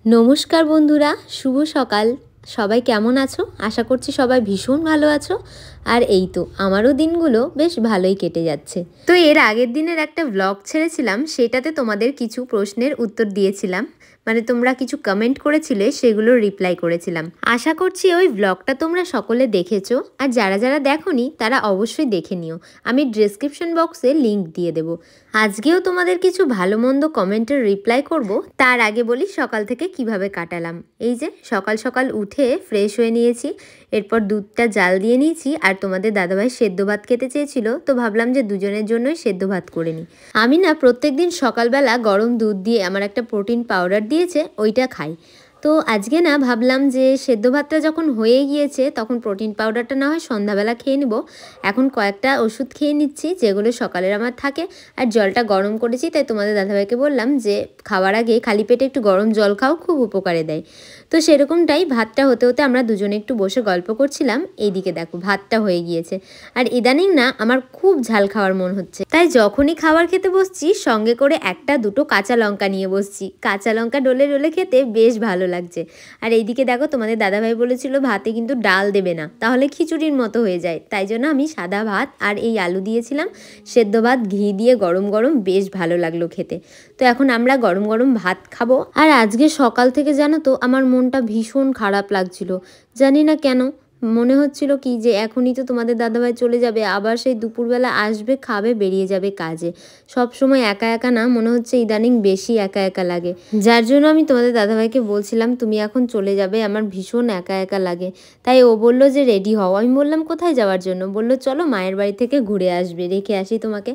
নমস্কার বন্ধুরা, শুভ সকাল। সবাই কেমন আছো? আশা করছি সবাই ভীষণ ভালো আছো। আর এই তো আমারও দিনগুলো বেশ ভালোই কেটে যাচ্ছে। তো এর আগের দিনের একটা ব্লগ ছেড়েছিলাম, সেটাতে তোমাদের কিছু প্রশ্নের উত্তর দিয়েছিলাম, মানে তোমরা কিছু কমেন্ট করেছিলে, সেগুলোর রিপ্লাই করেছিলাম। আশা করছি ওই ব্লগটা তোমরা সকলে দেখেছো, আর যারা যারা দেখোনি তারা অবশ্যই দেখে নিও। আমি ডেসক্রিপশন বক্সে লিংক দিয়ে দেবো। আজকেও তোমাদের কিছু ভালো মন্দ কমেন্টের রিপ্লাই করব। তার আগে বলি সকাল থেকে কিভাবে কাটালাম। এই যে সকাল সকাল উঠে ফ্রেশ হয়ে নিয়েছি, এরপর দুধটা জাল দিয়ে নিয়েছি, আর তোমাদের দাদাভাই সেদ্ধ ভাত খেতে চেয়েছিল, তো ভাবলাম যে দুজনের জন্যই সেদ্ধ ভাত করে নিই। আমি না প্রত্যেকদিন সকালবেলা গরম দুধ দিয়ে আমার একটা প্রোটিন পাউডার দিয়েছে, ওইটা খাই। তো আজকে না ভাবলাম যে সেদ্ধ ভাতটা যখন হয়ে গিয়েছে তখন প্রোটিন পাউডারটা না হয় সন্ধ্যাবেলা খেয়ে নিব। এখন কয়েকটা ওষুধ খেয়ে নিচ্ছি যেগুলো সকালের আমার থাকে, আর জলটা গরম করেছি, তাই তোমাদের দাদাভাইকে বললাম যে খাওয়ার আগে খালি পেটে একটু গরম জল খাও, খুব উপকারে দেয়। তো সেরকমটাই ভাতটা হতে হতে আমরা দুজনে একটু বসে গল্প করছিলাম। এইদিকে দেখো ভাতটা হয়ে গিয়েছে, আর ইদানিং না আমার খুব ঝাল খাওয়ার মন হচ্ছে, তাই যখনই খাবার খেতে বসছি সঙ্গে করে একটা দুটো কাঁচা লঙ্কা নিয়ে বসছি। কাঁচা লঙ্কা ডলে ডলে খেতে বেশ ভালো লাগছে। আর এইদিকে দেখো তোমাদের দাদাভাই বলেছিল ভাতে কিন্তু ডাল দেবে না, তাহলে খিচুড়ির মতো হয়ে যায়, তাই জন্য আমি সাদা ভাত আর এই আলু দিয়েছিলাম। সেদ্ধ ভাত ঘি দিয়ে গরম গরম বেশ ভালো লাগলো খেতে। তো এখন আমরা গরম গরম ভাত খাবো। আর আজকে সকাল থেকে জানো তো আমার মনটা ভীষণ খারাপ লাগছিল, জানি না কেন। মনে হচ্ছিল কি যে এখনই তো তোমাদের দাদাভাই চলে যাবে, আবার সেই দুপুরবেলা আসবে, খাবে, বেরিয়ে যাবে কাজে। সব সময় একা একা না, মনে হচ্ছে ইদানিং বেশি একা একা লাগে। যার জন্য আমি তোমাদের দাদাভাইকে বলছিলাম তুমি এখন চলে যাবে, আমার ভীষণ একা একা লাগে। তাই ও বললো যে রেডি হও। আমি বললাম কোথায় যাওয়ার জন্য? বললো চলো মায়ের বাড়ি থেকে ঘুরে আসবে, রেখে আসি তোমাকে।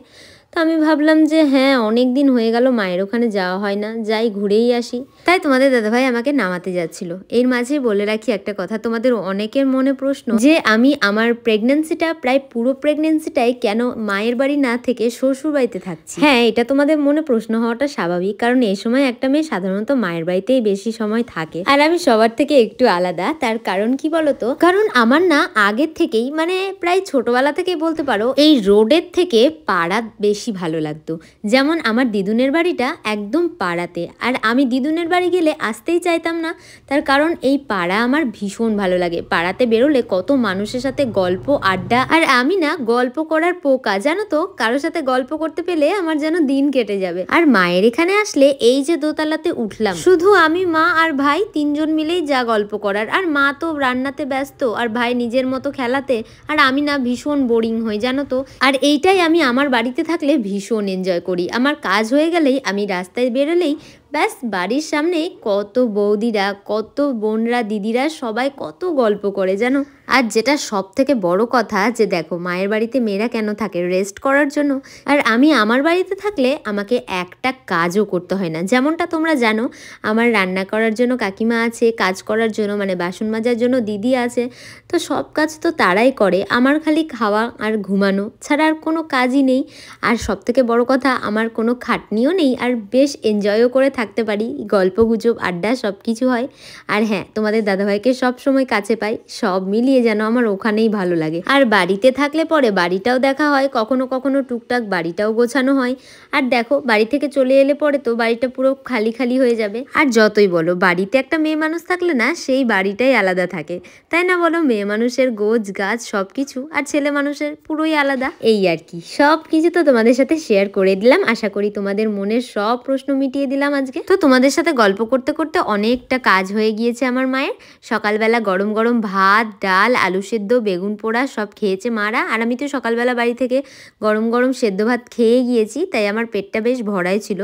তো আমি ভাবলাম যে হ্যাঁ, অনেক দিন হয়ে গেল মায়ের ওখানে যাওয়া হয় না, যাই ঘুরেই আসি। তাই তোমাদের দাদাভাই আমাকে নামাতে যাচ্ছিল। এর মাঝে বলে রাখি একটা কথা, তোমাদের অনেকের মনে প্রশ্ন যে আমি আমার প্রেগন্যান্সিটা, প্রায় পুরো প্রেগন্যান্সিটাই কেন মায়ের বাড়ি না থেকে শ্বশুর বাড়িতে থাকছি। হ্যাঁ, এটা তোমাদের মনে প্রশ্ন হওয়াটা স্বাভাবিক, কারণ এই সময় একটা মেয়ে সাধারণত মায়ের বাড়িতেই বেশি সময় থাকে, আর আমি সবার থেকে একটু আলাদা। তার কারণ কি বলতো? কারণ আমার না আগের থেকেই, মানে প্রায় ছোটবেলা থেকেই বলতে পারো, এই রোডের থেকে পাড়া বেশি ভালো লাগতো। যেমন আমার দিদুনের বাড়িটা একদম পাড়াতে, আর আমি দিদুনের বাড়ি গেলে আসতেই চাইতাম না। তার কারণ এই পাড়া আমার ভীষণ ভালো লাগে। পাড়াতে বেরোলে কত মানুষের সাথে গল্প আড্ডা, আর আমি না গল্প করার পোকা, জানো তো, কারোর সাথে গল্প করতে পেলে আমার যেন দিন কেটে যাবে। আর মায়ের এখানে আসলে এই যে দোতলাতে উঠলাম, শুধু আমি, মা আর ভাই, তিনজন মিলেই যা গল্প করার। আর মা তো রান্নাতে ব্যস্ত, আর ভাই নিজের মতো খেলাতে, আর আমি না ভীষণ বোরিং হই, জানো তো। আর এইটাই আমি আমার বাড়িতে থাকলে ভীষণ এনজয় করি। আমার কাজ হয়ে গেলেই, আমি রাস্তায় বেরোলেই ব্যাস বাড়ির সামনে কত বৌদিরা, কত বোনরা, দিদিরা সবাই কত গল্প করে জানো। আর যেটা সব থেকে বড় কথা, যে দেখো মায়ের বাড়িতে মেয়েরা কেন থাকে? রেস্ট করার জন্য। আর আমি আমার বাড়িতে থাকলে আমাকে একটা কাজও করতে হয় না। যেমনটা তোমরা জানো, আমার রান্না করার জন্য কাকিমা আছে, কাজ করার জন্য মানে বাসন মাজার জন্য দিদি আছে, তো সব কাজ তো তারাই করে। আমার খালি খাওয়া আর ঘুমানো ছাড়া আর কোনো কাজই নেই। আর সব থেকে বড় কথা, আমার কোনো খাটনিও নেই, আর বেশ এনজয়ও করে থাকতে পারি। গল্প গুজব আড্ডা সব কিছু হয়। আর হ্যাঁ, তোমাদের দাদাভাইকে সব সময় কাছে পাই, সব মিলিয়ে যেন আমার ওখানেই ভালো লাগে। আর বাড়িতে থাকলে পরে বাড়িটাও দেখা হয়, কখনো কখনো টুকটাক বাড়িটাও গোছানো হয়। আর দেখো বাড়ি থেকে চলে এলে পরে তো বাড়িটা পুরো খালি খালি হয়ে যাবে। আর যতই বলো, বাড়িতে একটা মেয়ে মানুষ থাকলে না, সেই বাড়িটাই আলাদা থাকে, তাই না বলো? মেয়ে মানুষের গোছ গাছ সব কিছু, আর ছেলে মানুষের পুরোই আলাদা। এই আর কি, সব কিছু তো তোমাদের সাথে শেয়ার করে দিলাম। আশা করি তোমাদের মনের সব প্রশ্ন মিটিয়ে দিলাম আজকে। তো তোমাদের সাথে গল্প করতে করতে অনেকটা কাজ হয়ে গিয়েছে আমার মায়ের। সকালবেলা গরম গরম ভাত, ডাল, আলু সেদ্ধ, বেগুন পোড়া সব খেয়েছে মারা। আর আমি তো সকালবেলা বাড়ি থেকে গরম গরম সেদ্ধ ভাত খেয়ে গিয়েছি, তাই আমার পেটটা বেশ ভরাই ছিল।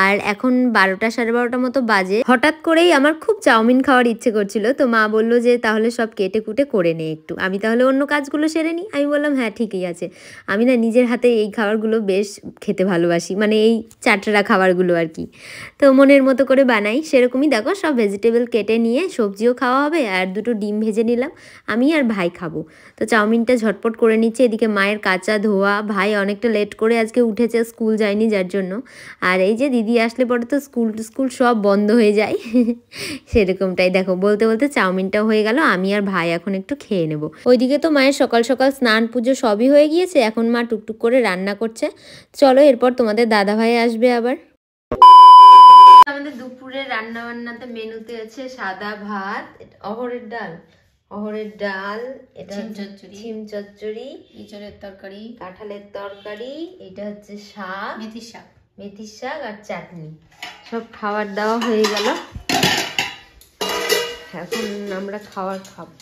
আর এখন 12টা সাড়ে 12টা মতো বাজে। হঠাৎ করেই আমার খুব চাউমিন খাওয়ার ইচ্ছে করছিল, তো মা বললো যে তাহলে সব কেটে কুটে করে নে একটু, আমি তাহলে অন্য কাজগুলো সেরে নিই। আমি বললাম হ্যাঁ ঠিকই আছে। আমি না নিজের হাতে এই খাবারগুলো বেশ খেতে ভালোবাসি, মানে এই চাটরা খাবারগুলো আর কি। তো মনের মতো করে বানাই, সেরকমই দেখো সব ভেজিটেবল কেটে নিয়ে, সবজিও খাওয়া হবে, আর দুটো ডিম ভেজে নিলাম, আমি আর ভাই খাবো। তো চাউমিনটা ঝটপট করে নিচ্ছে। এদিকে মায়ের কাঁচা ধোয়া, ভাই অনেকটা লেট করে আজকে উঠেছে, স্কুল যায়নি যার জন্য। আর এই যে দিদি আসলে পরে তো স্কুল সব বন্ধ হয়ে যায় সেরকমটাই দেখো, বলতে বলতে চাউমিনটাও হয়ে গেল। আমি আর ভাই এখন একটু খেয়ে নেব। ওইদিকে তো মায়ের সকাল সকাল স্নান পুজো সবই হয়ে গিয়েছে, এখন মা টুকটুক করে রান্না করছে। চলো, এরপর তোমাদের দাদা ভাই আসবে আবার। আমাদের দুপুরের রান্না বান্নাতে মেনুতে আছে সাদা ভাত, অহরের ডাল, এটা ছিম চচ্চড়ি, ইঁচড়ের তরকারি, কাঁঠালের তরকারি, এটা হচ্ছে শাক, মেথির শাক আর চাটনি। সব খাবার দাওয়া হয়ে গেল, এখন আমরা খাবার খাবো।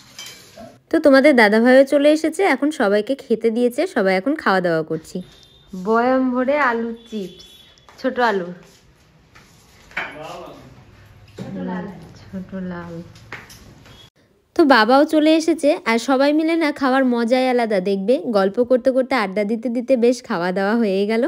তো তোমাদের দাদা ভাইও চলে এসেছে, এখন সবাইকে খেতে দিয়েছে, সবাই এখন খাওয়া দাওয়া করছি। বয়াম ভরে আলুর চিপস, ছোট আলুর, ছোট লাল। তো বাবাও চলে এসেছে, আর সবাই মিলে না খাওয়ার মজাই আলাদা, দেখবে গল্প করতে করতে আড্ডা দিতে দিতে বেশ খাওয়া দাওয়া হয়ে গেল।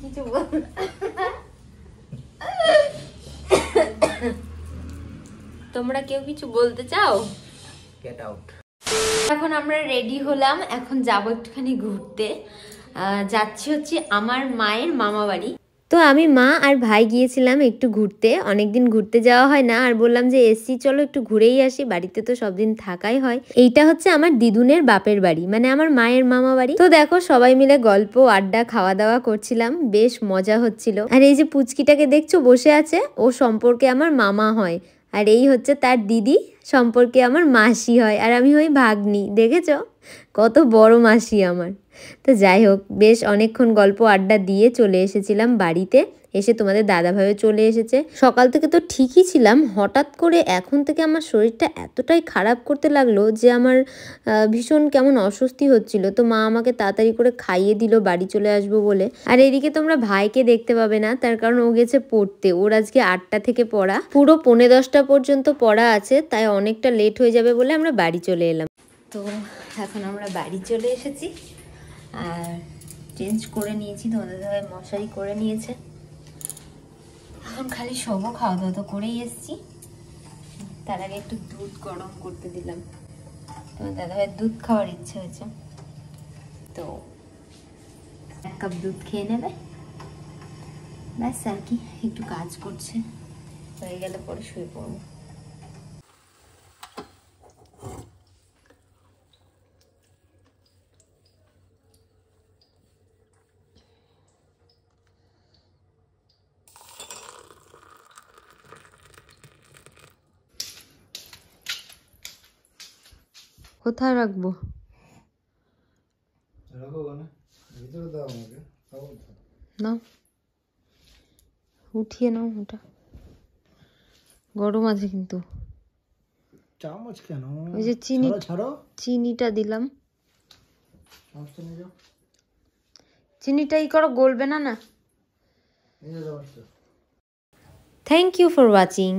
কিছু তোমরা কেউ কিছু বলতে চাও? Get out. এখন আমরা রেডি হলাম, এখন যাবো একটুখানি ঘুরতে। যাচ্ছি হচ্ছে আমার মায়ের মামা বাড়ি। তো আমি মা আর ভাই গিয়েছিলাম একটু ঘুরতে, অনেকদিন ঘুরতে যাওয়া হয় না, আর বললাম যে এসছি চলো একটু ঘুরেই আসি, বাড়িতে তো সব দিন থাকাই হয়। এইটা হচ্ছে আমার দিদুনের বাপের বাড়ি, মানে আমার মায়ের মামা বাড়ি। তো দেখো সবাই মিলে গল্প আড্ডা খাওয়া দাওয়া করছিলাম, বেশ মজা হচ্ছিল। আর এই যে পুচকিটাকে দেখছো বসে আছে, ও সম্পর্কে আমার মামা হয়, আর এই হচ্ছে তার দিদি, সম্পর্কে আমার মাসি হয়, আর আমি হই ভাগ্নি। দেখেছো কত বড় মাসি আমার। তো যাই হোক, বেশ অনেকক্ষণ গল্প আড্ডা দিয়ে চলে এসেছিলাম বাড়িতে। এসে তোমাদের দাদা ভাইও চলে এসেছে। সকাল থেকে তো ঠিকই ছিলাম, হঠাৎ করে এখন থেকে আমার শরীরটা এতটাই খারাপ করতে লাগলো যে আমার ভীষণ কেমন অস্বস্তি হচ্ছিল। তো মা আমাকে তাড়াতাড়ি করে খাইয়ে দিল বাড়ি চলে আসবো বলে। আর এদিকে তোমরা ভাইকে দেখতে পাবে না, তার কারণ ও গেছে পড়তে। ওর আজকে 8টা থেকে পড়া, পুরো 9:45 পর্যন্ত পড়া আছে, তাই অনেকটা লেট হয়ে যাবে বলে আমরা বাড়ি চলে এলাম। তো এখন আমরা বাড়ি চলে এসেছি, আর চেঞ্জ করে নিয়েছি, তোমাদের দাদাভাই মশারি করে নিয়েছে। এখন খালি শোবো, খাওয়া দাওয়া তো করেই এসেছি। তার আগে একটু দুধ গরম করতে দিলাম, তোমার দাদাভাইয়ের দুধ খাওয়ার ইচ্ছে হয়েছে, তো 1 কাপ দুধ খেয়ে নেবে, ব্যাস। আর কি একটু কাজ করছে, হয়ে গেলে পরে শুয়ে পড়বো। কোথায় রাখবো? নাও, উঠিয়ে নাও, ওটা গরম আছে কিন্তু। চামচ কেন? ওই যে চিনিটা দিলাম, চিনিটা ই করো, গলবে না। না, থ্যাংক ইউ ফর ওয়াচিং।